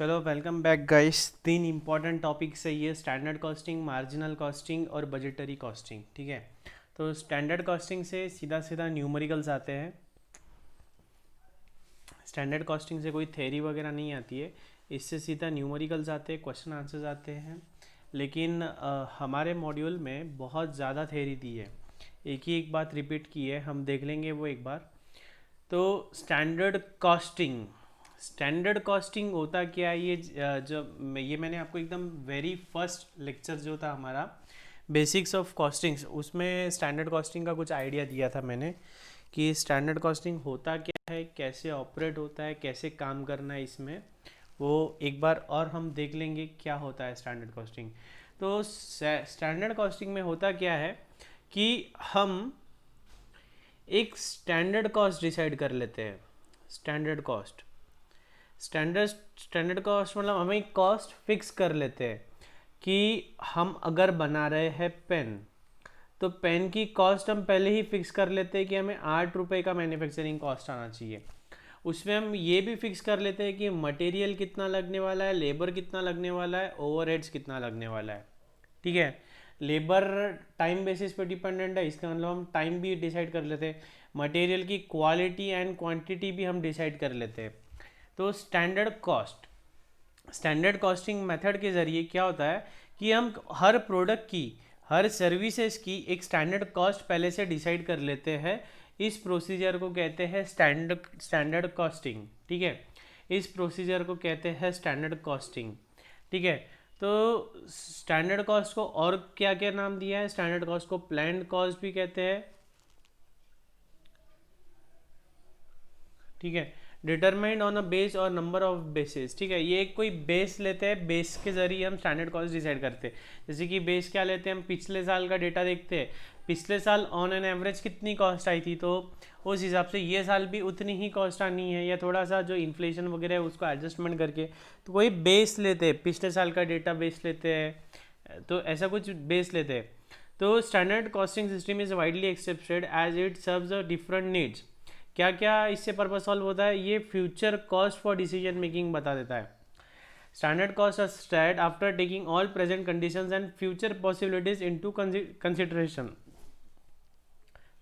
चलो welcome back guys. तीन important topics है ये, स्टैंडर्ड कॉस्टिंग, मार्जिनल कॉस्टिंग और बजटरी कॉस्टिंग। ठीक है, तो स्टैंडर्ड कॉस्टिंग से सीधा सीधा न्यूमेरिकल्स आते हैं। स्टैंडर्ड कॉस्टिंग से कोई थ्योरी वगैरह नहीं आती है, इससे सीधा न्यूमेरिकल्स आते हैं, क्वेश्चन आंसर्स आते हैं। लेकिन हमारे मॉड्यूल में बहुत ज़्यादा थ्योरी दी है, एक ही एक बात रिपीट की है, हम देख लेंगे वो एक बार। तो स्टैंडर्ड कॉस्टिंग होता क्या है, ये ये मैंने आपको एकदम वेरी फर्स्ट लेक्चर जो था हमारा बेसिक्स ऑफ कॉस्टिंग्स, उसमें स्टैंडर्ड कॉस्टिंग का कुछ आइडिया दिया था मैंने कि स्टैंडर्ड कॉस्टिंग होता क्या है, कैसे ऑपरेट होता है, कैसे काम करना है इसमें। वो एक बार और हम देख लेंगे क्या होता है स्टैंडर्ड कॉस्टिंग। तो स्टैंडर्ड कॉस्टिंग में होता क्या है कि हम एक स्टैंडर्ड कॉस्ट डिसाइड कर लेते हैं। स्टैंडर्ड कॉस्ट स्टैंडर्ड कॉस्ट मतलब हम एक कॉस्ट फिक्स कर लेते हैं कि हम अगर बना रहे हैं पेन, तो पेन की कॉस्ट हम पहले ही फिक्स कर लेते हैं कि हमें 8 रुपये का मैन्युफैक्चरिंग कॉस्ट आना चाहिए। उसमें हम ये भी फिक्स कर लेते हैं कि मटेरियल कितना लगने वाला है, लेबर कितना लगने वाला है, ओवरहेड्स कितना लगने वाला है। ठीक है, लेबर टाइम बेसिस पे डिपेंडेंट है, इसका मतलब हम टाइम भी डिसाइड कर लेते हैं। मटेरियल की क्वालिटी एंड क्वांटिटी भी हम डिसाइड कर लेते हैं। तो स्टैंडर्ड कॉस्टिंग मेथड के ज़रिए क्या होता है कि हम हर प्रोडक्ट की, हर सर्विसेज की एक स्टैंडर्ड कॉस्ट पहले से डिसाइड कर लेते हैं। इस प्रोसीजर को कहते हैं स्टैंडर्ड कॉस्टिंग। ठीक है, इस प्रोसीजर को कहते हैं स्टैंडर्ड कॉस्टिंग। ठीक है, तो स्टैंडर्ड कॉस्ट को और क्या क्या नाम दिया है? स्टैंडर्ड कॉस्ट को प्लान्ड कॉस्ट भी कहते हैं। ठीक है, डिटरमाइंड ऑन अ बेस और नंबर ऑफ बेसिस। ठीक है, ये कोई बेस लेते हैं, बेस के जरिए हम स्टैंडर्ड कॉस्ट डिसाइड करते हैं। जैसे कि बेस क्या लेते हैं, हम पिछले साल का डेटा देखते हैं, पिछले साल ऑन एन एवरेज कितनी कॉस्ट आई थी, तो उस हिसाब से ये साल भी उतनी ही कॉस्ट आनी है, या थोड़ा सा जो इन्फ्लेशन वगैरह है उसको एडजस्टमेंट करके। तो कोई बेस लेते हैं, पिछले साल का डेटा बेस लेते हैं, तो ऐसा कुछ बेस लेते हैं। तो standard costing system is widely accepted as it serves a different needs. क्या क्या इससे पर्पज सॉल्व होता है, ये future cost for decision making बता देता है। Standard cost are state after taking all present conditions and future possibilities into consideration.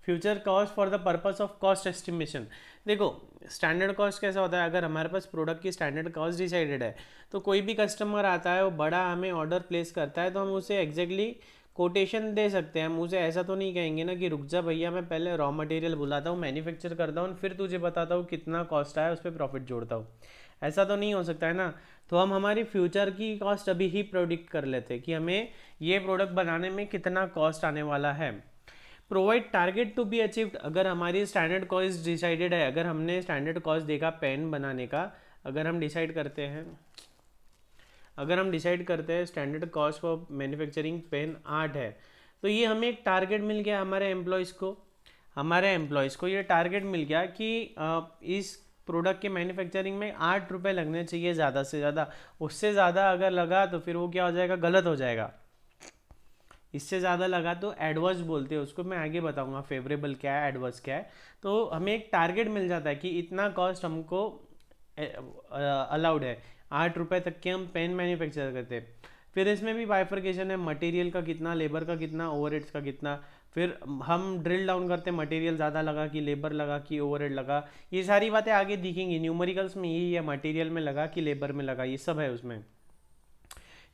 Future cost for the purpose of cost estimation. देखो, स्टैंडर्ड कॉस्ट कैसा होता है, अगर हमारे पास प्रोडक्ट की स्टैंडर्ड कॉस्ट डिसाइडेड है, तो कोई भी कस्टमर आता है, वो बड़ा हमें ऑर्डर प्लेस करता है, तो हम उसे एग्जैक्टली कोटेशन दे सकते हैं। हम उसे ऐसा तो नहीं कहेंगे ना कि रुक जा भैया, मैं पहले रॉ मटेरियल बुलाता हूँ, मैन्युफैक्चर करता हूँ, फिर तुझे बताता हूँ कितना कॉस्ट आया, उस पर प्रॉफिट जोड़ता हूँ। ऐसा तो नहीं हो सकता है ना। तो हम हमारी फ्यूचर की कॉस्ट अभी ही प्रोडिक्ट कर लेते हैं कि हमें ये प्रोडक्ट बनाने में कितना कॉस्ट आने वाला है। Provide target to be achieved. अगर हमारी स्टैंडर्ड कॉस्ट डिसाइडेड है, अगर हमने स्टैंडर्ड कॉस्ट देखा पेन बनाने का, अगर हम डिसाइड करते हैं standard cost for manufacturing pen 8 है, तो ये हमें एक टारगेट मिल गया हमारे एम्प्लॉयज़ को ये टारगेट मिल गया कि इस प्रोडक्ट के मैन्युफैक्चरिंग में 8 रुपये लगने चाहिए ज़्यादा से ज़्यादा। उससे ज़्यादा अगर लगा तो फिर वो क्या हो जाएगा, गलत हो जाएगा। इससे ज़्यादा लगा तो एडवर्स बोलते हैं उसको, मैं आगे बताऊंगा फेवरेबल क्या है, एडवर्स क्या है। तो हमें एक टारगेट मिल जाता है कि इतना कॉस्ट हमको अलाउड है, 8 रुपये तक के हम पेन मैन्युफैक्चर करते हैं। फिर इसमें भी बाइफर्केशन है, मटेरियल का कितना, लेबर का कितना, ओवरहेड्स का कितना। फिर हम ड्रिल डाउन करते हैं, मटेरियल ज़्यादा लगा कि लेबर लगा कि ओवरहेड लगा। ये सारी बातें आगे दिखेंगी न्यूमेरिकल्स में, यही है, मटेरियल में लगा कि लेबर में लगा, ये सब है उसमें।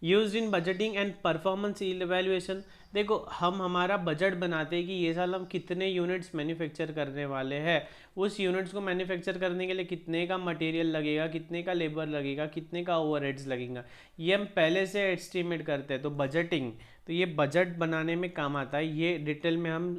Use in budgeting and performance evaluation. देखो, हम हमारा बजट बनाते हैं कि ये साल हम कितने यूनिट्स मैन्युफैक्चर करने वाले हैं, उस यूनिट्स को मैन्युफैक्चर करने के लिए कितने का मटेरियल लगेगा, कितने का लेबर लगेगा, कितने का ओवरहेड्स लगेगा, ये हम पहले से एस्टिमेट करते हैं। तो बजटिंग, तो ये बजट बनाने में काम आता है। ये डिटेल में हम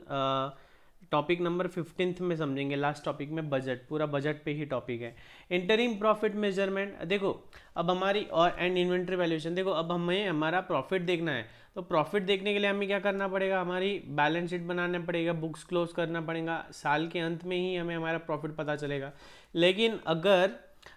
टॉपिक नंबर 15 में समझेंगे, लास्ट टॉपिक में बजट, पूरा बजट पे ही टॉपिक है। Interim profit measurement. देखो, अब हमारी और एंड इन्वेंट्री वैल्यूएशन। देखो, अब हमें हमारा प्रॉफिट देखना है, तो प्रॉफिट देखने के लिए हमें क्या करना पड़ेगा, हमारी बैलेंस शीट बनाना पड़ेगा, बुक्स क्लोज करना पड़ेगा, साल के अंत में ही हमें हमारा प्रॉफिट पता चलेगा। लेकिन अगर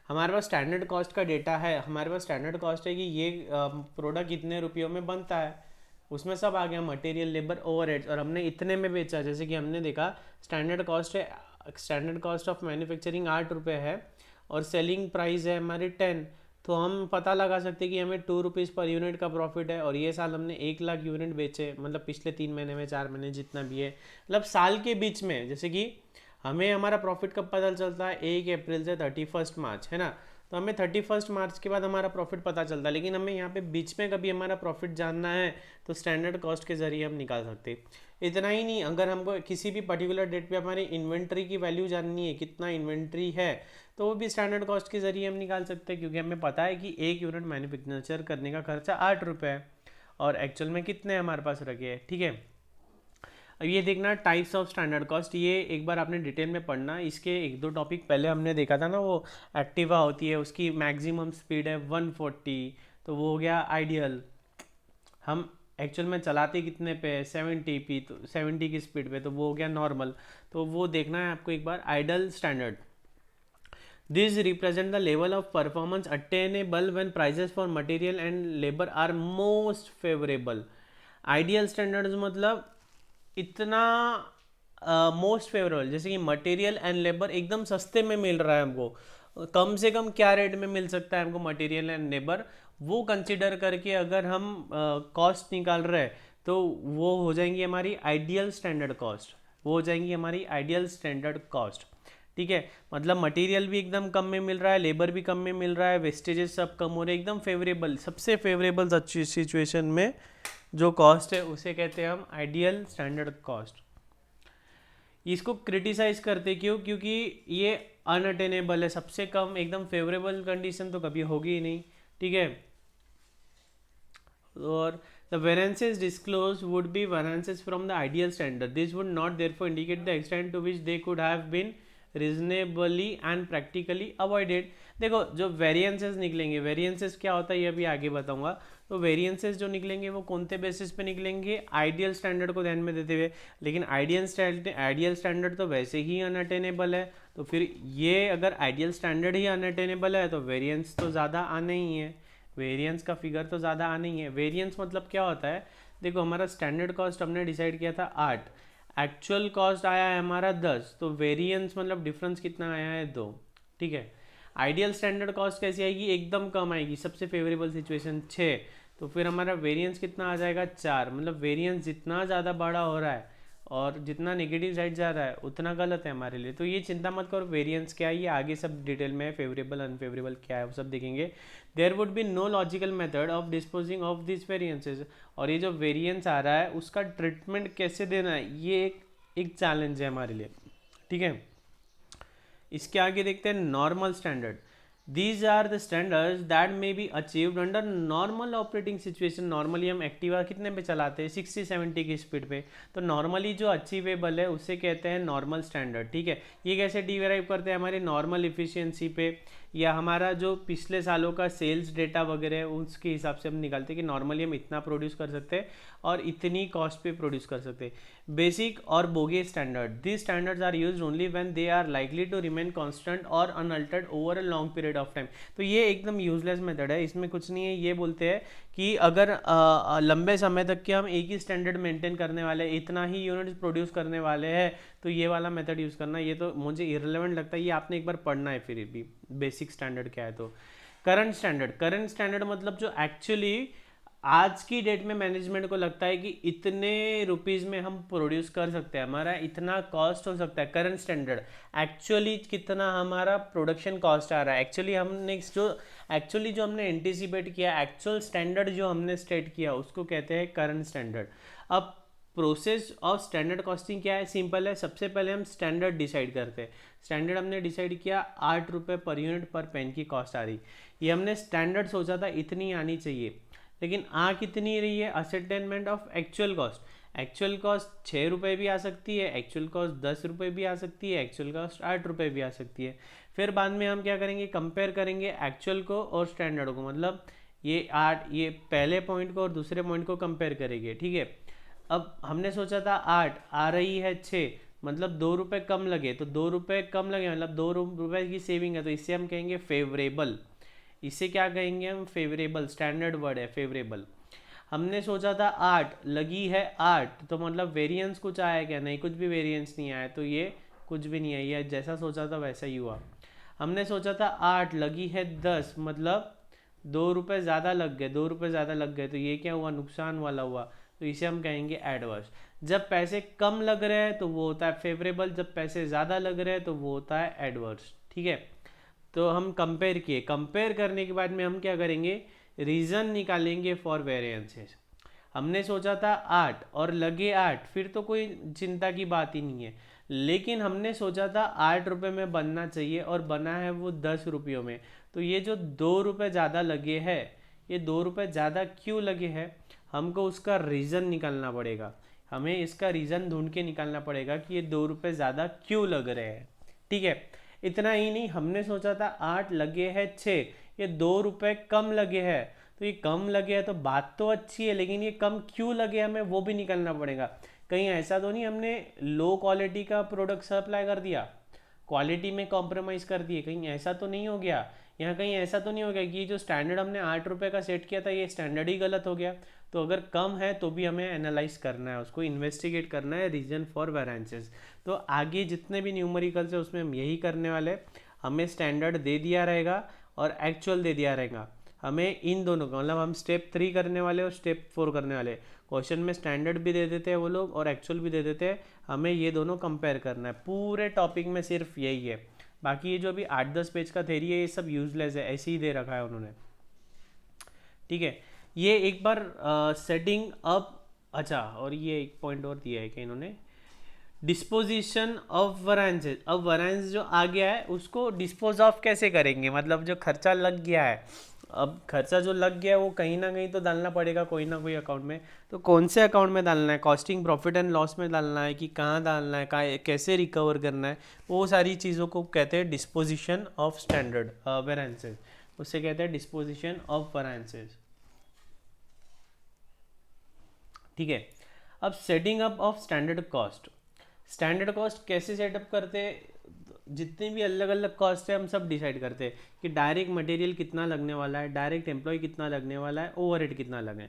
हमारे पास स्टैंडर्ड कॉस्ट का डेटा है, हमारे पास स्टैंडर्ड कॉस्ट है कि ये प्रोडक्ट इतने रुपयों में बनता है, उसमें सब आ गया, मटेरियल, लेबर, ओवरहेड्स, और हमने इतने में बेचा। जैसे कि हमने देखा स्टैंडर्ड कॉस्ट है, स्टैंडर्ड कॉस्ट ऑफ मैन्युफैक्चरिंग 8 रुपये है और सेलिंग प्राइस है हमारी 10, तो हम पता लगा सकते हैं कि हमें 2 रुपीज़ पर यूनिट का प्रॉफिट है, और ये साल हमने 1 लाख यूनिट बेचे, मतलब पिछले 3 महीने में, 4 महीने, जितना भी है, मतलब साल के बीच में। जैसे कि हमें हमारा प्रॉफिट कब पता चलता है, 1 अप्रैल से 31 मार्च, है ना। तो हमें 31 मार्च के बाद हमारा प्रॉफिट पता चलता है, लेकिन हमें यहाँ पे बीच में कभी हमारा प्रॉफिट जानना है तो स्टैंडर्ड कॉस्ट के ज़रिए हम निकाल सकते हैं। इतना ही नहीं, अगर हमको किसी भी पर्टिकुलर डेट पे हमारी इन्वेंट्री की वैल्यू जाननी है, कितना इन्वेंट्री है, तो वो भी स्टैंडर्ड कॉस्ट के ज़रिए हम निकाल सकते हैं, क्योंकि हमें पता है कि 1 यूनिट मैन्युफैक्चर करने का खर्चा 8 रुपये है, और एक्चुअल में कितने हमारे पास रखे हैं, ठीक है। अब ये देखना टाइप्स ऑफ स्टैंडर्ड कॉस्ट, ये एक बार आपने डिटेल में पढ़ना। इसके 1-2 टॉपिक पहले हमने देखा था ना, वो एक्टिवा होती है, उसकी मैक्सिमम स्पीड है 140, तो वो हो गया आइडियल। हम एक्चुअल में चलाते कितने पे, 70 तो 70 की स्पीड पे, तो वो हो गया नॉर्मल। तो वो देखना है आपको एक बार, ideal standard. This represent the level of performance attainable when prices for material and labour are most favourable. Ideal standards मतलब इतना मोस्ट फेवरेबल, जैसे कि मटेरियल एंड लेबर एकदम सस्ते में मिल रहा है हमको, कम से कम क्या रेट में मिल सकता है हमको मटेरियल एंड लेबर, वो कंसिडर करके अगर हम कॉस्ट निकाल रहे हैं, तो वो हो जाएंगी हमारी आइडियल स्टैंडर्ड कॉस्ट, वो हो जाएंगी हमारी आइडियल स्टैंडर्ड कॉस्ट, ठीक है। मतलब मटेरियल भी एकदम कम में मिल रहा है, लेबर भी कम में मिल रहा है, वेस्टेजेस सब कम हो रहे हैं, एकदम फेवरेबल, सबसे फेवरेबल अच्छी सिचुएशन में जो कॉस्ट है उसे कहते हैं हम आइडियल स्टैंडर्ड कॉस्ट। इसको क्रिटिसाइज करते क्यों, क्योंकि ये अनअटेनेबल है, सबसे कम एकदम फेवरेबल कंडीशन तो कभी होगी ही नहीं, ठीक है। और the variances disclosed would be variances from the ideal standard. This would not therefore indicate the extent to which they could have been reasonably and practically avoided. देखो जो वेरिएंसेस निकलेंगे, वेरिएंसेस क्या होता है ये अभी आगे बताऊंगा। तो वेरिएंसेस जो निकलेंगे वो कौन से बेसिस पे निकलेंगे, आइडियल स्टैंडर्ड को ध्यान में देते हुए। लेकिन आइडियल स्टैंडर्ड तो वैसे ही अनअटेनेबल है, तो फिर ये अगर आइडियल स्टैंडर्ड ही अनअटेनेबल है तो वेरिएंस तो ज़्यादा आना ही है, वेरिएंस का फिगर तो ज़्यादा आना ही है। वेरिएंस मतलब क्या होता है, देखो हमारा स्टैंडर्ड कॉस्ट हमने डिसाइड किया था 8, एक्चुअल कॉस्ट आया है हमारा 10, तो वेरिएंस मतलब डिफरेंस कितना आया है 2, ठीक है। आइडियल स्टैंडर्ड कॉस्ट कैसी आएगी, एकदम कम आएगी, सबसे फेवरेबल सिचुएशन 6, तो फिर हमारा वेरिएंस कितना आ जाएगा 4। मतलब वेरिएंस जितना ज़्यादा बड़ा हो रहा है और जितना नेगेटिव साइड जा रहा है उतना गलत है हमारे लिए। तो ये चिंता मत करो, वेरिएंस क्या है ये आगे सब डिटेल में, फेवरेबल अनफेवरेबल क्या है वो सब देखेंगे। There would be no logical method of disposing of this variances, और ये जो वेरिएंस आ रहा है उसका ट्रीटमेंट कैसे देना है ये एक चैलेंज है हमारे लिए, ठीक है। इसके आगे देखते हैं normal standard. These are the standards that may be achieved under normal operating situation. Normally हम एक्टिवा कितने पे चलाते हैं, 60-70 की स्पीड पे, तो नॉर्मली जो अचीवेबल है उसे कहते हैं नॉर्मल स्टैंडर्ड, ठीक है। ये कैसे डिराइव करते हैं, हमारी नॉर्मल इफिशियंसी पे, या हमारा जो पिछले सालों का सेल्स डेटा वगैरह है उसके हिसाब से हम निकालते हैं कि नॉर्मली हम इतना प्रोड्यूस कर सकते हैं और इतनी कॉस्ट पे प्रोड्यूस कर सकते हैं। बेसिक और bogey standard, this standards are used only when they are likely to remain constant और unaltered over a long period of time. तो ये एकदम यूजलेस मेथड है, इसमें कुछ नहीं है। ये बोलते हैं कि अगर लंबे समय तक के हम एक ही स्टैंडर्ड मेंटेन करने वाले, इतना ही यूनिट्स प्रोड्यूस करने वाले हैं, तो ये वाला मेथड यूज़ करना, ये तो मुझे इररिलेवेंट लगता है, ये आपने एक बार पढ़ना है फिर भी बेसिक स्टैंडर्ड क्या है। तो करंट स्टैंडर्ड मतलब जो एक्चुअली आज की डेट में मैनेजमेंट को लगता है कि इतने रुपीज़ में हम प्रोड्यूस कर सकते हैं, हमारा इतना कॉस्ट हो सकता है। करंट स्टैंडर्ड एक्चुअली कितना हमारा प्रोडक्शन कॉस्ट आ रहा है, एक्चुअली जो हमने एंटिसिपेट किया, एक्चुअल स्टैंडर्ड जो हमने स्टेट किया उसको कहते हैं करंट स्टैंडर्ड। अब प्रोसेस ऑफ स्टैंडर्ड कॉस्टिंग क्या है, सिंपल है। सबसे पहले हम स्टैंडर्ड डिसाइड करते हैं। स्टैंडर्ड हमने डिसाइड किया 8 रुपये पर यूनिट पर पेन की कॉस्ट आ रही, ये हमने स्टैंडर्ड सोचा था इतनी आनी चाहिए, लेकिन आ कितनी रही है, ascertainment of actual cost. Actual cost 6 रुपये भी आ सकती है, एक्चुअल कॉस्ट 10 रुपये भी आ सकती है, एक्चुअल कॉस्ट 8 रुपये भी आ सकती है। फिर बाद में हम क्या करेंगे, कंपेयर करेंगे एक्चुअल को और स्टैंडर्ड को, मतलब ये 8, ये पहले पॉइंट को और दूसरे पॉइंट को कंपेयर करेंगे, ठीक है। अब हमने सोचा था 8, आ रही है 6, मतलब 2 रुपये कम लगे, तो 2 रुपये कम लगे मतलब 2 रुपये की सेविंग है, तो इससे हम कहेंगे फेवरेबल। इसे क्या कहेंगे हम, फेवरेबल, स्टैंडर्ड वर्ड है फेवरेबल। हमने सोचा था 8, लगी है 8, तो मतलब वेरिएंस कुछ आया क्या, नहीं, कुछ भी वेरिएंस नहीं आया, तो ये कुछ भी नहीं है, ये जैसा सोचा था वैसा ही हुआ। हमने सोचा था 8, लगी है 10, मतलब ₹2 ज़्यादा लग गए, ₹2 ज़्यादा लग गए, तो ये क्या हुआ, नुकसान वाला हुआ, तो इसे हम कहेंगे एडवर्स। जब पैसे कम लग रहे हैं तो वो होता है फेवरेबल, जब पैसे ज़्यादा लग रहे हैं तो वो होता है एडवर्स। ठीक है, तो हम कंपेयर किए, कंपेयर करने के बाद में हम क्या करेंगे, रीज़न निकालेंगे फॉर वेरिएंसेस। हमने सोचा था 8 और लगे 8, फिर तो कोई चिंता की बात ही नहीं है, लेकिन हमने सोचा था 8 रुपये में बनना चाहिए और बना है वो 10 रुपयों में। तो ये जो 2 रुपये ज़्यादा लगे हैं, ये 2 रुपये ज़्यादा क्यों लगे हैं, हमको उसका रीज़न निकालना पड़ेगा। हमें इसका रीज़न ढूंढ के निकालना पड़ेगा कि ये 2 रुपये ज़्यादा क्यों लग रहे हैं। ठीक है, इतना ही नहीं, हमने सोचा था 8 लगे हैं 6, ये 2 रुपये कम लगे हैं, तो ये कम लगे हैं तो बात तो अच्छी है, लेकिन ये कम क्यों लगे हमें वो भी निकालना पड़ेगा। कहीं ऐसा तो नहीं हमने लो क्वालिटी का प्रोडक्ट सप्लाई कर दिया, क्वालिटी में कॉम्प्रोमाइज़ कर दिए, कहीं ऐसा तो नहीं हो गया। यहाँ कहीं ऐसा तो नहीं हो गया कि ये जो स्टैंडर्ड हमने 8 रुपये का सेट किया था ये स्टैंडर्ड ही गलत हो गया। तो अगर कम है तो भी हमें एनालाइज करना है, उसको इन्वेस्टिगेट करना है, रीजन फॉर वेरिएंसेस। तो आगे जितने भी न्यूमेरिकल्स है उसमें हम यही करने वाले, हमें स्टैंडर्ड दे दिया रहेगा और एक्चुअल दे दिया रहेगा। हमें इन दोनों का मतलब हम स्टेप 3 करने वाले और स्टेप 4 करने वाले। क्वेश्चन में स्टैंडर्ड भी दे देते हैं वो लोग और एक्चुअल भी दे देते हैं, हमें ये दोनों कंपेयर करना है। पूरे टॉपिक में सिर्फ यही है, बाकी ये जो अभी 8-10 पेज का थ्योरी है ये सब यूजलेस है, ऐसे ही दे रखा है उन्होंने। ठीक है, ये एक बार सेटिंग अप। अच्छा, और ये एक पॉइंट और दिया है कि इन्होंने डिस्पोजिशन ऑफ वरांसेस। अब वरांस जो आ गया है उसको डिस्पोज ऑफ कैसे करेंगे, मतलब जो खर्चा लग गया है, अब खर्चा जो लग गया है वो कहीं ना कहीं तो डालना पड़ेगा कोई ना कोई अकाउंट में। तो कौन से अकाउंट में डालना है, कॉस्टिंग प्रॉफिट एंड लॉस में डालना है कि कहाँ डालना है, कहाँ कैसे रिकवर करना है, वो सारी चीज़ों को कहते हैं डिस्पोजिशन ऑफ स्टैंडर्ड वरांसेस, उससे कहते हैं डिस्पोजिशन ऑफ वरांसेस। ठीक है, अब setting up of standard cost. Standard cost कैसे सेटअप करते हैं, जितने भी अलग अलग कॉस्ट है हम सब डिसाइड करते हैं कि डायरेक्ट मटेरियल कितना लगने वाला है, डायरेक्ट एम्प्लॉय कितना लगने वाला है, ओवरहेड कितना लगे।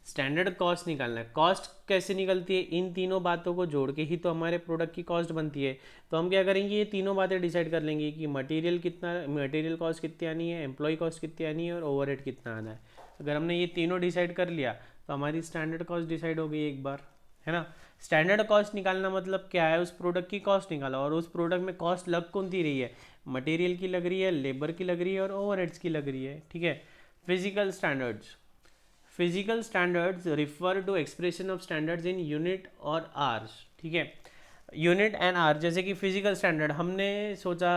स्टैंडर्ड कॉस्ट निकालना है। कॉस्ट कैसे निकलती है, इन तीनों बातों को जोड़ के ही तो हमारे प्रोडक्ट की कॉस्ट बनती है। तो हम क्या करेंगे, ये तीनों बातें डिसाइड कर लेंगे कि मटेरियल कितना, मटेरियल कॉस्ट कितनी आनी है, एम्प्लॉय कॉस्ट कितनी आनी है और ओवरहेड कितना आना है। अगर हमने ये तीनों डिसाइड कर लिया तो हमारी स्टैंडर्ड कॉस्ट डिसाइड हो गई एक बार, है ना। स्टैंडर्ड कॉस्ट निकालना मतलब क्या है, उस प्रोडक्ट की कॉस्ट निकाला और उस प्रोडक्ट में कॉस्ट लग कौन सी रही है, मटेरियल की लग रही है, लेबर की लग रही है और ओवरहेड्स की लग रही है। ठीक है, physical standards. Physical standards refer to expression of standards in unit और आवर्स। ठीक है, यूनिट एंड आवर। जैसे कि फिजिकल स्टैंडर्ड हमने सोचा,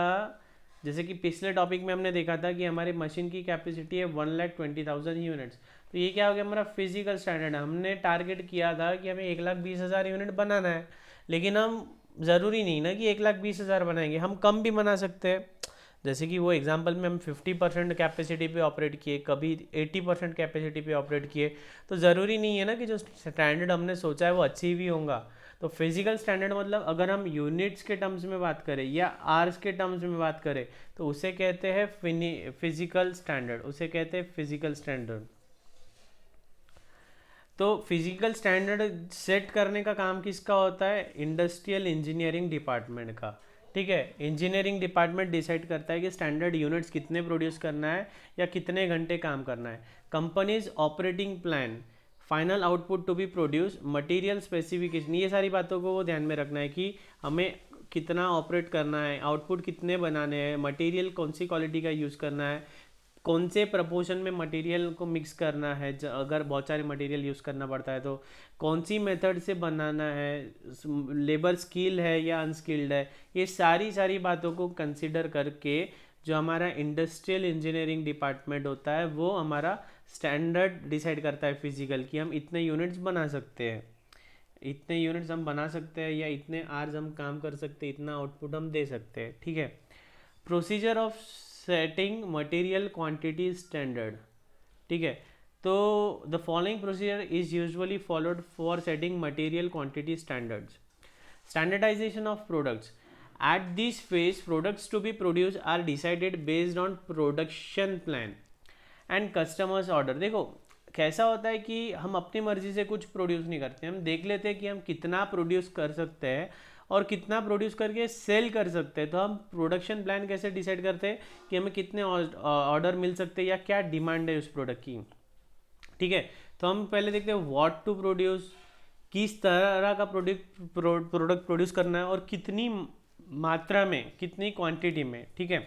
जैसे कि पिछले टॉपिक में हमने देखा था कि हमारी मशीन की कैपेसिटी है 1,20,000 यूनिट्स, तो ये क्या हो गया हमारा फिजिकल स्टैंडर्ड। हमने टारगेट किया था कि हमें 1,20,000 यूनिट बनाना है, लेकिन हम ज़रूरी नहीं ना कि 1,20,000 बनाएंगे, हम कम भी बना सकते हैं। जैसे कि वो एग्जांपल में हम 50% कैपेसिटी पे ऑपरेट किए, कभी 80% कैपेसिटी पे ऑपरेट किए, तो ज़रूरी नहीं है ना कि जो स्टैंडर्ड हमने सोचा है वो अच्छी भी होगा। तो फिजिकल स्टैंडर्ड मतलब अगर हम यूनिट्स के टर्म्स में बात करें या आवर्स के टर्म्स में बात करें तो उसे कहते हैं फिजिकल स्टैंडर्ड, उसे कहते हैं फिजिकल स्टैंडर्ड। तो फिजिकल स्टैंडर्ड सेट करने का काम किसका होता है, इंडस्ट्रियल इंजीनियरिंग डिपार्टमेंट का। ठीक है, इंजीनियरिंग डिपार्टमेंट डिसाइड करता है कि स्टैंडर्ड यूनिट्स कितने प्रोड्यूस करना है या कितने घंटे काम करना है। Companies operating plan, final output to be produce, material specification, ये सारी बातों को वो ध्यान में रखना है कि हमें कितना ऑपरेट करना है, आउटपुट कितने बनाने हैं, मटेरियल कौन सी क्वालिटी का यूज़ करना है, कौन से प्रपोर्शन में मटेरियल को मिक्स करना है, अगर बहुत सारे मटेरियल यूज़ करना पड़ता है तो कौन सी मेथड से बनाना है, लेबर स्किल है या अनस्किल्ड है, ये सारी बातों को कंसिडर करके जो हमारा इंडस्ट्रियल इंजीनियरिंग डिपार्टमेंट होता है वो हमारा स्टैंडर्ड डिसाइड करता है फिजिकल, कि हम इतने यूनिट्स बना सकते हैं, इतने यूनिट्स हम बना सकते हैं या इतने आवर्स हम काम कर सकते हैं, इतना आउटपुट हम दे सकते हैं। ठीक है, procedure of setting material quantity standard. ठीक है, तो the following procedure is usually followed for setting material quantity standards. Standardization of products. At this phase products to be produce are decided based on production plan and customers order. देखो कैसा होता है कि हम अपनी मर्जी से कुछ प्रोड्यूस नहीं करते, हम देख लेते हैं कि हम कितना प्रोड्यूस कर सकते हैं और कितना प्रोड्यूस करके सेल कर सकते हैं। तो हम प्रोडक्शन प्लान कैसे डिसाइड करते हैं कि हमें कितने ऑर्डर मिल सकते हैं या क्या डिमांड है उस प्रोडक्ट की। ठीक है, तो हम पहले देखते हैं व्हाट टू प्रोड्यूस, किस तरह का प्रोडक्ट प्रोड्यूस करना है और कितनी मात्रा में, कितनी क्वांटिटी में। ठीक है,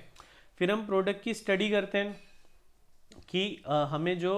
फिर हम प्रोडक्ट की स्टडी करते हैं कि हमें जो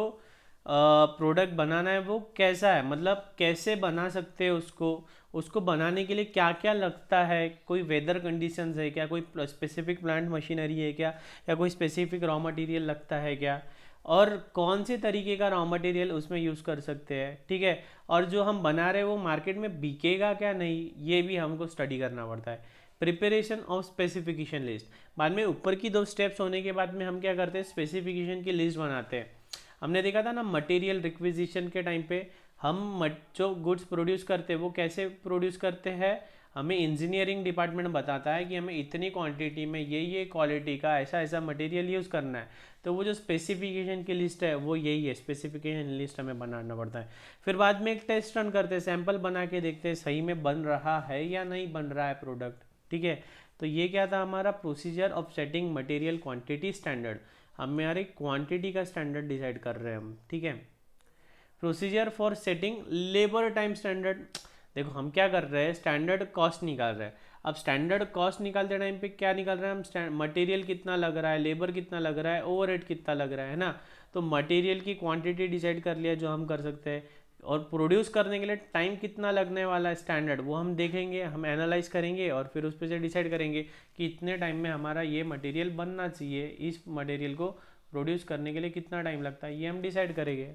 प्रोडक्ट बनाना है वो कैसा है, मतलब कैसे बना सकते हैं उसको, उसको बनाने के लिए क्या क्या लगता है, कोई वेदर कंडीशंस है क्या, कोई स्पेसिफिक प्लांट मशीनरी है क्या, या कोई स्पेसिफिक रॉ मटेरियल लगता है क्या, और कौन से तरीके का रॉ मटेरियल उसमें यूज़ कर सकते हैं। ठीक है, और जो हम बना रहे हैं वो मार्केट में बिकेगा क्या नहीं, ये भी हमको स्टडी करना पड़ता है। प्रिपरेशन ऑफ स्पेसिफिकेशन लिस्ट, बाद में ऊपर की 2 स्टेप्स होने के बाद में हम क्या करते हैं, स्पेसिफिकेशन की लिस्ट बनाते हैं। हमने देखा था ना मटेरियल रिक्विजिशन के टाइम पे, हम जो गुड्स प्रोड्यूस करते हैं वो कैसे प्रोड्यूस करते हैं, हमें इंजीनियरिंग डिपार्टमेंट बताता है कि हमें इतनी क्वांटिटी में ये क्वालिटी का ऐसा ऐसा मटेरियल यूज़ करना है। तो वो जो स्पेसिफिकेशन की लिस्ट है वो यही है, स्पेसिफिकेशन लिस्ट हमें बनाना पड़ता है। फिर बाद में एक टेस्ट रन करते हैं, सैंपल बना के देखते हैं सही में बन रहा है या नहीं बन रहा है प्रोडक्ट। ठीक है, तो ये क्या था हमारा procedure of setting material quantity standard, हमारे क्वांटिटी का स्टैंडर्ड डिसाइड कर रहे हैं हम। ठीक है, procedure for setting labour time standard, देखो हम क्या कर रहे हैं, स्टैंडर्ड कॉस्ट निकाल रहे हैं। अब स्टैंडर्ड कॉस्ट निकालते टाइम पे क्या निकाल रहे हैं हम, मटेरियल कितना लग रहा है, लेबर कितना लग रहा है, ओवरहेड कितना लग रहा है ना। तो मटेरियल की क्वांटिटी डिसाइड कर लिया जो हम कर सकते हैं, और प्रोड्यूस करने के लिए टाइम कितना लगने वाला है स्टैंडर्ड वो हम देखेंगे, हम एनालाइज करेंगे और फिर उस पर से डिसाइड करेंगे कि इतने टाइम में हमारा ये मटेरियल बनना चाहिए, इस मटेरियल को प्रोड्यूस करने के लिए कितना टाइम लगता है, ये हम डिसाइड करेंगे।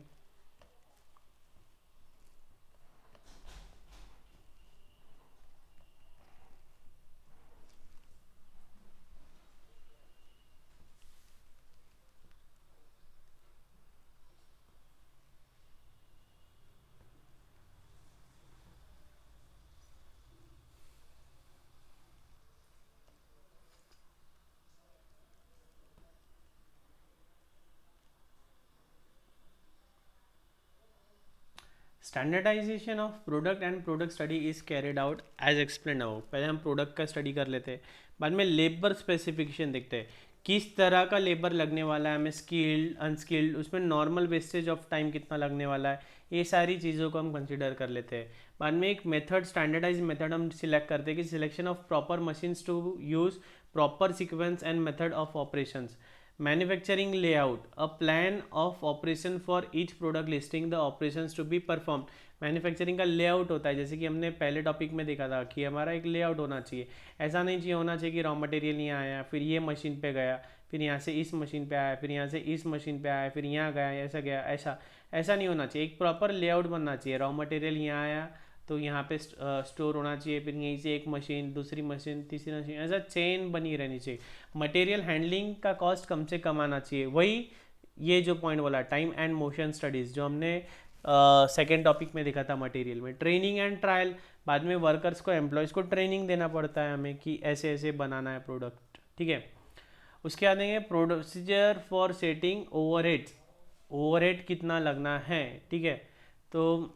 Standardization of product and product study is carried out as explain about. पहले हम प्रोडक्ट का स्टडी कर लेते हैं, बाद में लेबर स्पेसिफिकेशन देखते हैं किस तरह का लेबर लगने वाला है, हमें स्किल्ड अनस्किल्ड, उसमें नॉर्मल वेस्टेज ऑफ टाइम कितना लगने वाला है, ये सारी चीज़ों को हम कंसिडर कर लेते हैं। बाद में एक मेथड, स्टैंडर्डाइज मेथड हम सिलेक्ट करते हैं कि selection of proper machines to use proper sequence and method of operations. Manufacturing layout, a plan of operation for each product listing the operations to be perform. Manufacturing का layout होता है, जैसे कि हमने पहले टॉपिक में देखा था कि हमारा एक लेआउट होना चाहिए। ऐसा नहीं चाहिए होना चाहिए कि रॉ मटेरियल यहाँ आया, फिर ये मशीन पे गया, फिर यहाँ से इस मशीन पे आया, फिर यहाँ से इस मशीन पे आया, फिर यहाँ गया, ऐसा गया, ऐसा ऐसा नहीं होना चाहिए। एक प्रॉपर लेआउट बनना चाहिए, रॉ मटेरियल यहाँ आया तो यहाँ पे स्टोर होना चाहिए, फिर यहीं से एक मशीन, दूसरी मशीन, तीसरी मशीन, ऐसा चेन बनी रहनी चाहिए। मटेरियल हैंडलिंग का कॉस्ट कम से कम आना चाहिए। वही ये जो पॉइंट बोला, टाइम एंड मोशन स्टडीज़, जो हमने सेकेंड टॉपिक में देखा था मटेरियल में। ट्रेनिंग एंड ट्रायल, बाद में वर्कर्स को, एम्प्लॉयज़ को ट्रेनिंग देना पड़ता है हमें कि ऐसे ऐसे बनाना है प्रोडक्ट। ठीक है, उसके बाद देंगे procedure for setting overheads, overhead कितना लगना है। ठीक है, तो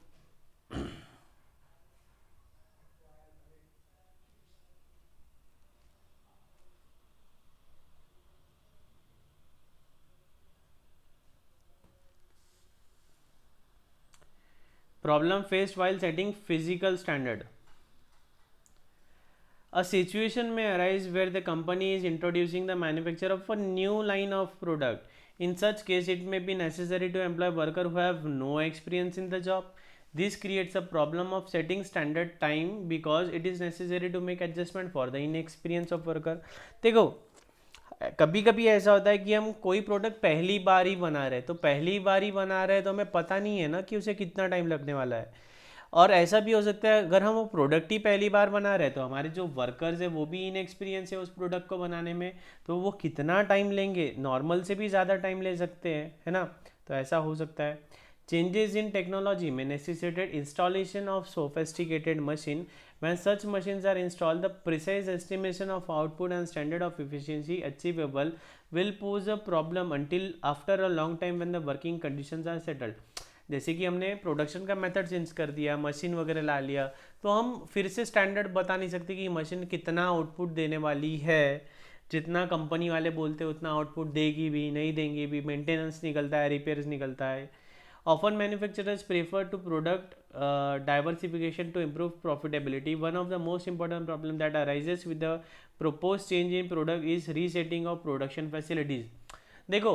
problem faced while setting physical standard. A situation may arise where the company is introducing the manufacture of a new line of product. In such case, it may be necessary to employ workers who have no experience in the job. This creates a problem of setting standard time because it is necessary to make adjustment for the inexperience of worker. देखो कभी कभी ऐसा होता है कि हम कोई product पहली बार ही बना रहे हैं, तो पहली बार ही बना रहे हैं तो हमें पता नहीं है ना कि उसे कितना टाइम लगने वाला है। और ऐसा भी हो सकता है अगर हम वो प्रोडक्ट ही पहली बार बना रहे हैं तो हमारे जो वर्कर्स है वो भी इनएक्सपीरियंस है उस प्रोडक्ट को बनाने में, तो वो कितना टाइम लेंगे, नॉर्मल से भी ज़्यादा टाइम ले सकते हैं, है ना। तो ऐसा हो सकता है। Changes in technology may necessitate installation of sophisticated machine. When such machines are installed, the precise estimation of output and standard of efficiency achievable will pose a problem until after a long time when the working conditions are settled. जैसे कि हमने production का method change कर दिया, machine वगैरह ला लिया, तो हम फिर से स्टैंडर्ड बता नहीं सकते कि मशीन कितना आउटपुट देने वाली है। जितना कंपनी वाले बोलते हैं उतना आउटपुट देगी भी नहीं देंगी भी, मेंटेनेंस निकलता है, रिपेयर्स निकलता है। Often manufacturers prefer to product diversification to improve profitability. One of the most important problems that arises with the proposed change in product is resetting of production facilities. देखो,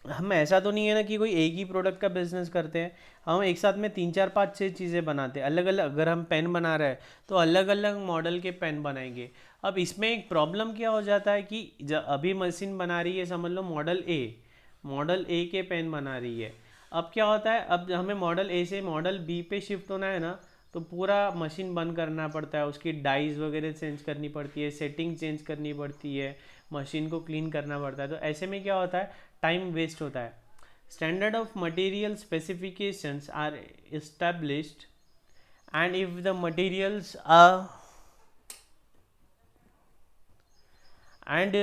हम ऐसा तो नहीं है ना कि कोई एक ही प्रोडक्ट का बिजनेस करते हैं, हम एक साथ में 3 4 5 6 चीज़ें बनाते हैं अलग अलग। अगर हम पेन बना रहे हैं तो अलग अलग मॉडल के पेन बनाएंगे। अब इसमें एक प्रॉब्लम क्या हो जाता है कि अभी मशीन बना रही है, समझ लो मॉडल ए के पेन बना रही है। अब क्या होता है, अब हमें मॉडल ए से मॉडल बी पे शिफ्ट होना है ना, तो पूरा मशीन बंद करना पड़ता है, उसकी डाइज वगैरह चेंज करनी पड़ती है, सेटिंग चेंज करनी पड़ती है, मशीन को क्लीन करना पड़ता है। तो ऐसे में क्या होता है, टाइम वेस्ट होता है। Standard of material specifications are established and if the materials are and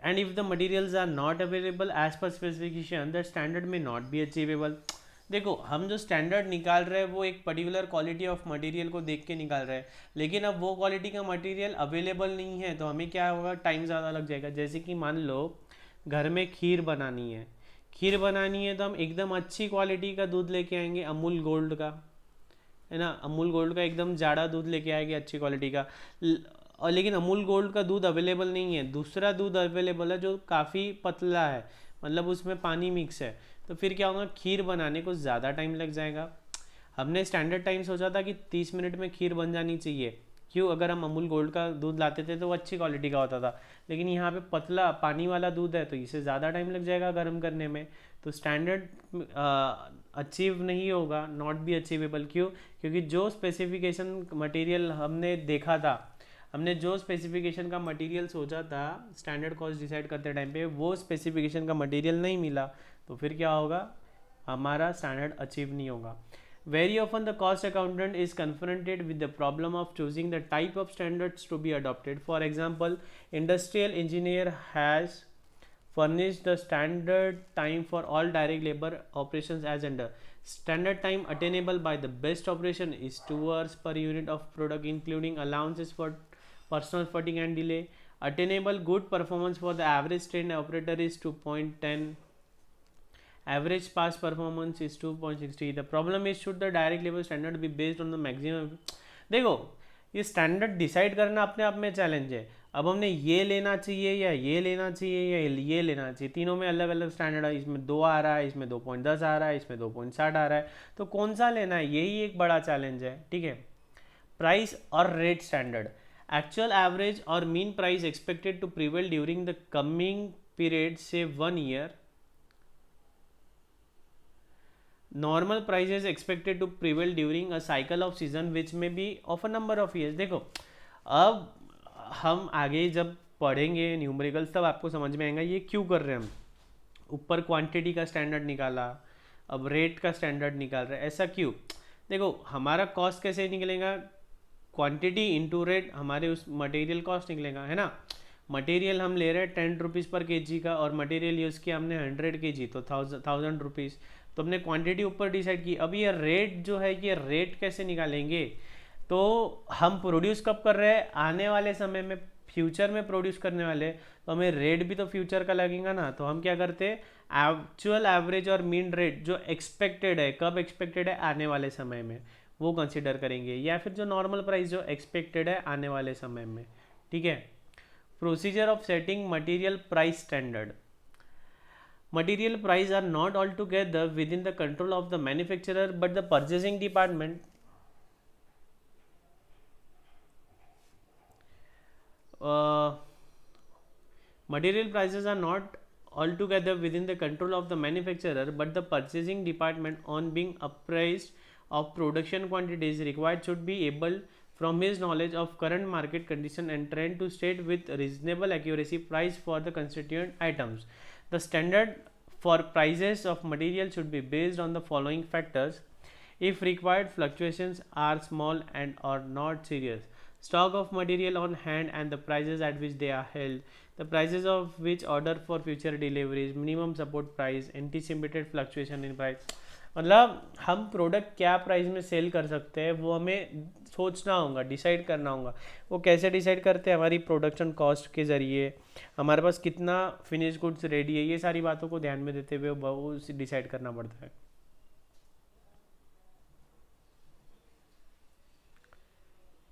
and if the materials are not available as per specification, the standard may not be achievable. देखो, हम जो स्टैंडर्ड निकाल रहे हैं वो एक पर्टिकुलर क्वालिटी ऑफ मटेरियल को देख के निकाल रहे हैं, लेकिन अब वो क्वालिटी का मटेरियल अवेलेबल नहीं है, तो हमें क्या होगा, टाइम ज़्यादा लग जाएगा। जैसे कि मान लो घर में खीर बनानी है तो हम एकदम अच्छी क्वालिटी का दूध लेके आएंगे, अमूल गोल्ड का, है ना, अमूल गोल्ड का एकदम जाड़ा दूध लेके आएंगे अच्छी क्वालिटी का। और लेकिन अमूल गोल्ड का दूध अवेलेबल नहीं है, दूसरा दूध अवेलेबल है जो काफ़ी पतला है, मतलब उसमें पानी मिक्स है। तो फिर क्या होगा, खीर बनाने को ज़्यादा टाइम लग जाएगा। हमने स्टैंडर्ड टाइम सोचा था कि 30 मिनट में खीर बन जानी चाहिए, क्यों, अगर हम अमूल गोल्ड का दूध लाते थे तो वो अच्छी क्वालिटी का होता था, लेकिन यहाँ पे पतला पानी वाला दूध है तो इसे ज़्यादा टाइम लग जाएगा गर्म करने में। तो स्टैंडर्ड अचीव नहीं होगा, नॉट बी अचीवेबल। क्यों, क्योंकि जो स्पेसिफिकेशन मटेरियल हमने देखा था, हमने जो स्पेसिफिकेशन का मटेरियल सोचा था स्टैंडर्ड कॉस्ट डिसाइड करते टाइम पे, वो स्पेसिफिकेशन का मटेरियल नहीं मिला, तो फिर क्या होगा, हमारा स्टैंडर्ड अचीव नहीं होगा। Very often the cost accountant is confronted with the problem of choosing the type of standards to be adopted. For example, industrial engineer has furnished the standard time for all direct labor operations as under. Standard time attainable by the best operation is 2 hours per unit of product, including allowances for personal fatigue and delay. Attainable good performance for the average trained operator is 2.10. Average past performance is 2.60. The problem is, should the direct labor standard be based on the maximum? देखो, ये standard decide करना अपने आप में challenge है। अब हमने ये लेना चाहिए या ये लेना चाहिए या ये लेना चाहिए, तीनों में अलग अलग स्टैंडर्ड है, इसमें 2 आ रहा है, इसमें 2.10 आ रहा है, इसमें 2.60 आ रहा है, तो कौन सा लेना है, यही एक बड़ा चैलेंज है। ठीक है। प्राइस और rate standard, actual average or mean price expected to prevail during the coming period, say 1 year. Normal prices expected to prevail during a cycle of season which may be of a number of years. देखो, अब हम आगे जब पढ़ेंगे numericals तब आपको समझ में आएगा ये क्यों कर रहे हैं हम। ऊपर क्वांटिटी का स्टैंडर्ड निकाला, अब रेट का स्टैंडर्ड निकाल रहे हैं, ऐसा क्यों। देखो, हमारा कॉस्ट कैसे निकलेगा, क्वांटिटी इंटू रेट, हमारे उस मटेरियल कॉस्ट निकलेगा, है ना। मटेरियल हम ले रहे हैं 10 रुपीज़ पर केजी का, और मटेरियल यूज़ किया हमने 100 केजी, तो 1000 रुपीज़, तो हमने क्वांटिटी ऊपर डिसाइड की। अब ये रेट जो है, ये रेट कैसे निकालेंगे, तो हम प्रोड्यूस कब कर रहे हैं, आने वाले समय में, फ्यूचर में प्रोड्यूस करने वाले, तो हमें रेट भी तो फ्यूचर का लगेगा ना। तो हम क्या करते हैं, एक्चुअल एवरेज और मीन रेट जो एक्सपेक्टेड है, कब एक्सपेक्टेड है, आने वाले समय में, वो कंसिडर करेंगे, या फिर जो नॉर्मल प्राइस जो एक्सपेक्टेड है आने वाले समय में। ठीक है। Procedure of setting material price standard. Material price are not altogether within the control of the manufacturer but the purchasing department. Material prices are not altogether within the control of the manufacturer but the purchasing department, on being apprised of production quantities required, should be able from his knowledge of current market condition and trend to state with reasonable accuracy price for the constituent items. The standard for prices of material should be based on the following factors. If required fluctuations are small and are not serious, stock of material on hand and the prices at which they are held, the prices of which order for future deliveries, minimum support price, anticipated fluctuation in price. मतलब हम product क्या price में cell कर सकते हैं वो हमें सोचना होगा, डिसाइड करना होगा। वो कैसे डिसाइड करते हैं, हमारी प्रोडक्शन कॉस्ट के ज़रिए, हमारे पास कितना फिनिश गुड्स रेडी है, ये सारी बातों को ध्यान में देते हुए वो डिसाइड करना पड़ता है।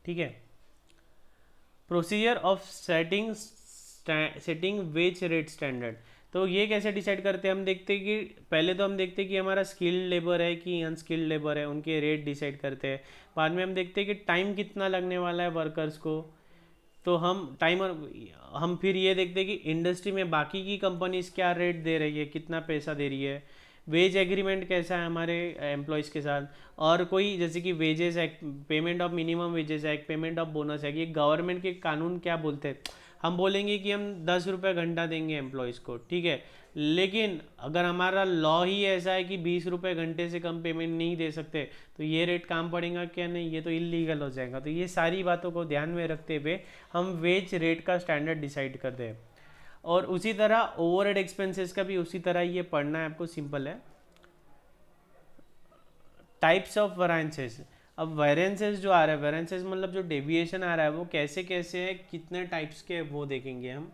ठीक है। Procedure of setting wage rate standard. तो ये कैसे डिसाइड करते हैं, हम देखते हैं कि पहले तो हम देखते हैं कि हमारा स्किल्ड लेबर है कि अनस्किल्ड लेबर है, उनके रेट डिसाइड करते हैं। बाद में हम देखते हैं कि टाइम कितना लगने वाला है वर्कर्स को, तो हम फिर ये देखते हैं कि इंडस्ट्री में बाकी की कंपनीज क्या रेट दे रही है, कितना पैसा दे रही है, वेज एग्रीमेंट कैसा है हमारे एम्प्लॉयज़ के साथ, और कोई जैसे कि wages act, payment of minimum wages act, payment of bonus act, ये गवर्नमेंट के कानून क्या बोलते हैं। हम बोलेंगे कि हम 10 रुपये घंटा देंगे एम्प्लॉयज़ को, ठीक है, लेकिन अगर हमारा लॉ ही ऐसा है कि 20 रुपये घंटे से कम पेमेंट नहीं दे सकते, तो ये रेट काम पड़ेगा क्या, नहीं, ये तो इलीगल हो जाएगा। तो ये सारी बातों को ध्यान में रखते हुए हम वेज रेट का स्टैंडर्ड डिसाइड करते हैं। और उसी तरह ओवरहेड एक्सपेंसेस का भी उसी तरह ये पढ़ना है आपको, सिंपल है। Types of variances. अब वेरिएंसेस जो आ रहा है, वेरिएंसेस मतलब जो डेविएशन आ रहा है वो कैसे कैसे है, कितने टाइप्स के, वो देखेंगे हम।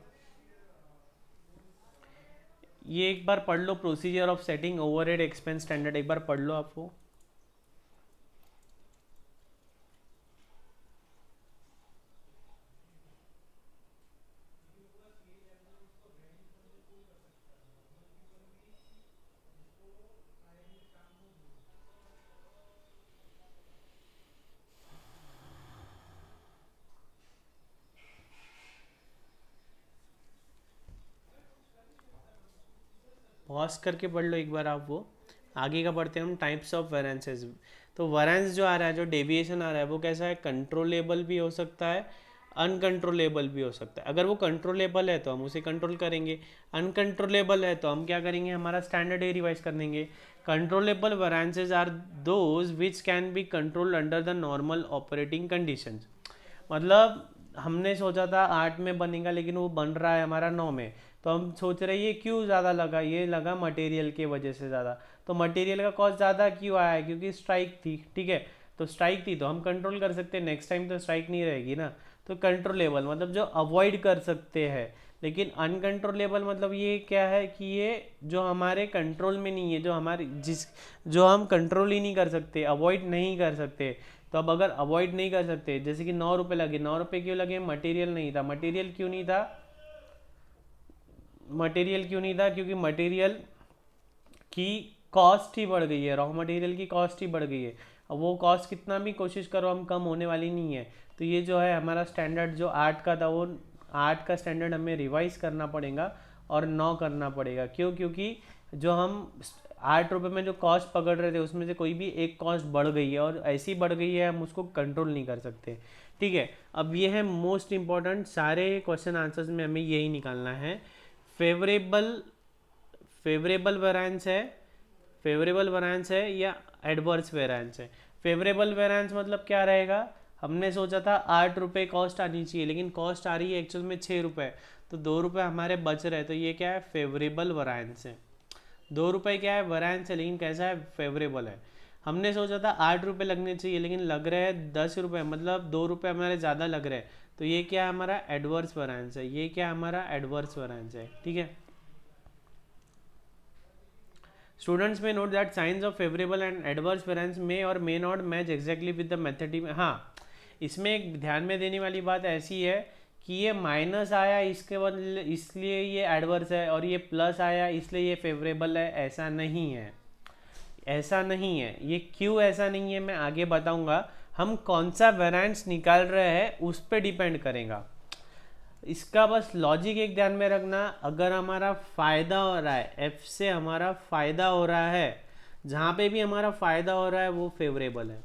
ये एक बार पढ़ लो, procedure of setting overhead expense standard, एक बार पढ़ लो आप वो। पॉज करके पढ़ लो एक बार आप वो। आगे का पढ़ते हैं हम, टाइप्स ऑफ वेरिएंसेस। तो वेरिएंस जो आ रहा है, जो डेविएशन आ रहा है, वो कैसा है, कंट्रोलेबल भी हो सकता है, अनकंट्रोलेबल भी हो सकता है। अगर वो कंट्रोलेबल है तो हम उसे कंट्रोल करेंगे, अनकंट्रोलेबल है तो हम क्या करेंगे, हमारा स्टैंडर्ड ही रिवाइज कर देंगे। Controllable variances are those which can be controlled under the normal operating conditions. मतलब हमने सोचा था 8 में बनेगा लेकिन वो बन रहा है हमारा 9 में, तो हम सोच रहे हैं ये क्यों ज़्यादा लगा, ये लगा मटेरियल के वजह से ज़्यादा। तो मटेरियल का कॉस्ट ज़्यादा क्यों आया है, क्योंकि स्ट्राइक थी, ठीक है। तो स्ट्राइक थी तो हम कंट्रोल कर सकते हैं, नेक्स्ट टाइम तो स्ट्राइक नहीं रहेगी ना। तो कंट्रोलेबल मतलब जो अवॉइड कर सकते हैं। लेकिन अनकंट्रोलेबल मतलब ये क्या है कि ये जो हमारे कंट्रोल में नहीं है, जो हम कंट्रोल ही नहीं कर सकते, अवॉइड नहीं कर सकते। तो अब अगर अवॉइड नहीं कर सकते, जैसे कि 9 रुपये लगे, 9 रुपये क्यों लगे, मटेरियल नहीं था। मटेरियल क्यों नहीं था, क्योंकि मटेरियल की कॉस्ट ही बढ़ गई है, रॉ मटेरियल की कॉस्ट ही बढ़ गई है। अब वो कॉस्ट कितना भी कोशिश करो हम कम होने वाली नहीं है। तो ये जो है हमारा स्टैंडर्ड जो 8 का था, वो 8 का स्टैंडर्ड हमें रिवाइज करना पड़ेगा और 9 करना पड़ेगा। क्यों, क्योंकि जो हम 8 रुपये में जो कॉस्ट पकड़ रहे थे उसमें से कोई भी एक कॉस्ट बढ़ गई है, और ऐसी बढ़ गई है हम उसको कंट्रोल नहीं कर सकते, ठीक है। अब ये है मोस्ट इंपॉर्टेंट, सारे क्वेश्चन आंसर्स में हमें यही निकालना है। फेवरेबल वेरिएंस है या एडवर्स वेरिएंस है। फेवरेबल वेरिएंस मतलब क्या रहेगा, हमने सोचा था 8 रुपये कॉस्ट आनी चाहिए, लेकिन कॉस्ट आ रही है एक्चुअल में 6 रुपये, तो 2 रुपये हमारे बच रहे हैं, तो ये क्या है, फेवरेबल वेरिएंस है। 2 रुपये क्या है, वेरिएंस है, लेकिन कैसा है, फेवरेबल है। हमने सोचा था 8 रुपये लगने चाहिए, लेकिन लग रहे हैं 10 रुपये, मतलब 2 रुपये हमारे ज़्यादा लग रहे हैं, तो ये क्या हमारा एडवर्स वेरिएंस है। ये क्या हमारा एडवर्स वेरिएंस है, ठीक है। स्टूडेंट्स में note that science of favourable and adverse variance में और may not match exactly with the method. हाँ, इसमें एक ध्यान में देने वाली बात ऐसी है कि ये माइनस आया इसके बदले इसलिए ये एडवर्स है, और ये प्लस आया इसलिए ये फेवरेबल है, ऐसा नहीं है। ऐसा नहीं है, ये क्यों ऐसा नहीं है मैं आगे बताऊंगा। हम कौन सा वेरिएंस निकाल रहे हैं उस पर डिपेंड करेगा। इसका बस लॉजिक एक ध्यान में रखना, अगर हमारा फ़ायदा हो रहा है, एफ से हमारा फ़ायदा हो रहा है, जहाँ पे भी हमारा फ़ायदा हो रहा है वो फेवरेबल है।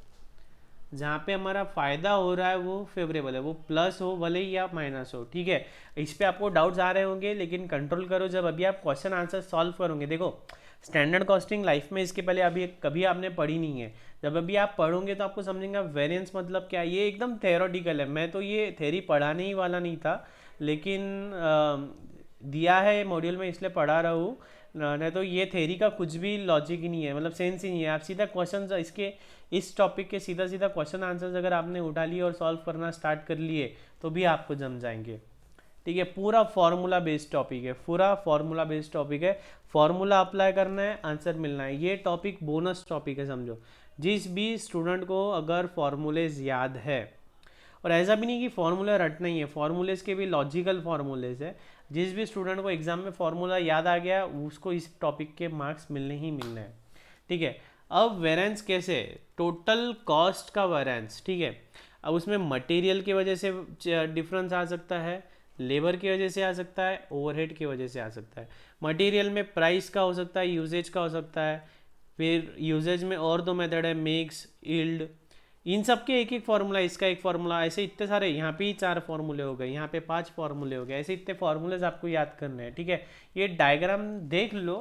जहाँ पे हमारा फ़ायदा हो रहा है वो फेवरेबल है, वो प्लस हो भले ही या माइनस हो, ठीक है। इस पर आपको डाउट्स आ रहे होंगे, लेकिन कंट्रोल करो जब अभी आप क्वेश्चन आंसर सॉल्व करोगे। देखो, स्टैंडर्ड कॉस्टिंग लाइफ में इसके पहले अभी कभी आपने पढ़ी नहीं है। जब अभी आप पढ़ोगे तो आपको समझेंगे वेरिएंस मतलब क्या है। ये एकदम थेरोटिकल है, मैं तो ये थेरी पढ़ाने ही वाला नहीं था, लेकिन दिया है मॉड्यूल में इसलिए पढ़ा रहा हूँ, नहीं तो ये थेरी का कुछ भी लॉजिक ही नहीं है, मतलब सेंस ही नहीं है। आप सीधा क्वेश्चन इसके इस टॉपिक के सीधा सीधा क्वेश्चन आंसर्स अगर आपने उठा लिए और सॉल्व करना स्टार्ट कर लिए तो भी आपको जम जाएंगे। ठीक है, पूरा फॉर्मूला बेस्ड टॉपिक है, पूरा फॉर्मूला बेस्ड टॉपिक है, फॉर्मूला अप्लाई करना है, आंसर मिलना है। ये टॉपिक बोनस टॉपिक है समझो। जिस भी स्टूडेंट को अगर फॉर्मूलेज याद है, और ऐसा भी नहीं कि फॉर्मूला रटना ही है, फॉर्मूलेज के भी लॉजिकल फॉर्मूलेज है। जिस भी स्टूडेंट को एग्जाम में फॉर्मूला याद आ गया उसको इस टॉपिक के मार्क्स मिलने ही मिलने हैं। ठीक है, अब वेरिएंस कैसे, टोटल कॉस्ट का वेरिएंस। ठीक है, अब उसमें मटेरियल की वजह से डिफरेंस आ सकता है, लेबर की वजह से आ सकता है, ओवरहेड की वजह से आ सकता है। मटेरियल में प्राइस का हो सकता है, यूजेज का हो सकता है, फिर यूजेज में और दो मेथड है, मिक्स, यील्ड। इन सब के एक एक फार्मूला, इसका एक फार्मूला, ऐसे इतने सारे, यहाँ पे ही 4 फार्मूले हो गए, यहाँ पे 5 फार्मूले हो गए, ऐसे इतने फार्मूलेज आपको याद करने हैं। ठीक है, ये डायग्राम देख लो,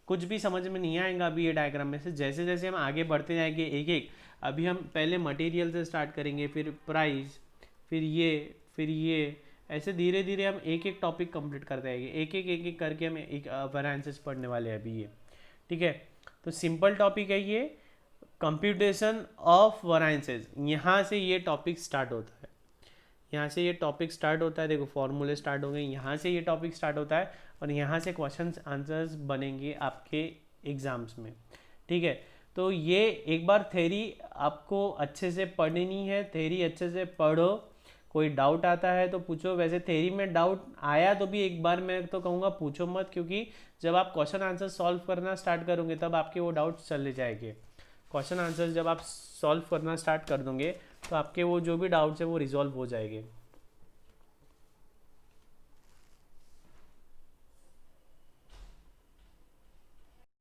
कुछ भी समझ में नहीं आएगा अभी ये डायग्राम में से। जैसे जैसे हम आगे बढ़ते जाएंगे एक एक, अभी हम पहले मटेरियल से स्टार्ट करेंगे, फिर प्राइस, फिर ये ऐसे धीरे धीरे हम एक एक टॉपिक कंप्लीट करते जाएंगे, एक एक करके हम एक वेरिएंसेस पढ़ने वाले हैं अभी ये। ठीक है, तो सिंपल टॉपिक है ये, कंप्यूटेशन ऑफ वेरिएंसेस। यहाँ से ये टॉपिक स्टार्ट होता है, यहाँ से ये टॉपिक स्टार्ट होता है। देखो फॉर्मूले स्टार्ट हो गए, यहाँ से ये टॉपिक स्टार्ट होता है और यहाँ से क्वेश्चंस आंसर्स बनेंगे आपके एग्जाम्स में। ठीक है, तो ये एक बार थ्योरी आपको अच्छे से पढ़नी है, थ्योरी अच्छे से पढ़ो। कोई डाउट आता है तो पूछो। वैसे थ्योरी में डाउट आया तो भी एक बार मैं तो कहूँगा पूछो मत, क्योंकि जब आप क्वेश्चन आंसर सॉल्व करना स्टार्ट करोगे तब आपके वो डाउट चले जाएंगे। क्वेश्चन आंसर जब आप सॉल्व करना स्टार्ट कर दोगे तो आपके वो जो भी डाउट्स है वो रिजॉल्व हो जाएंगे।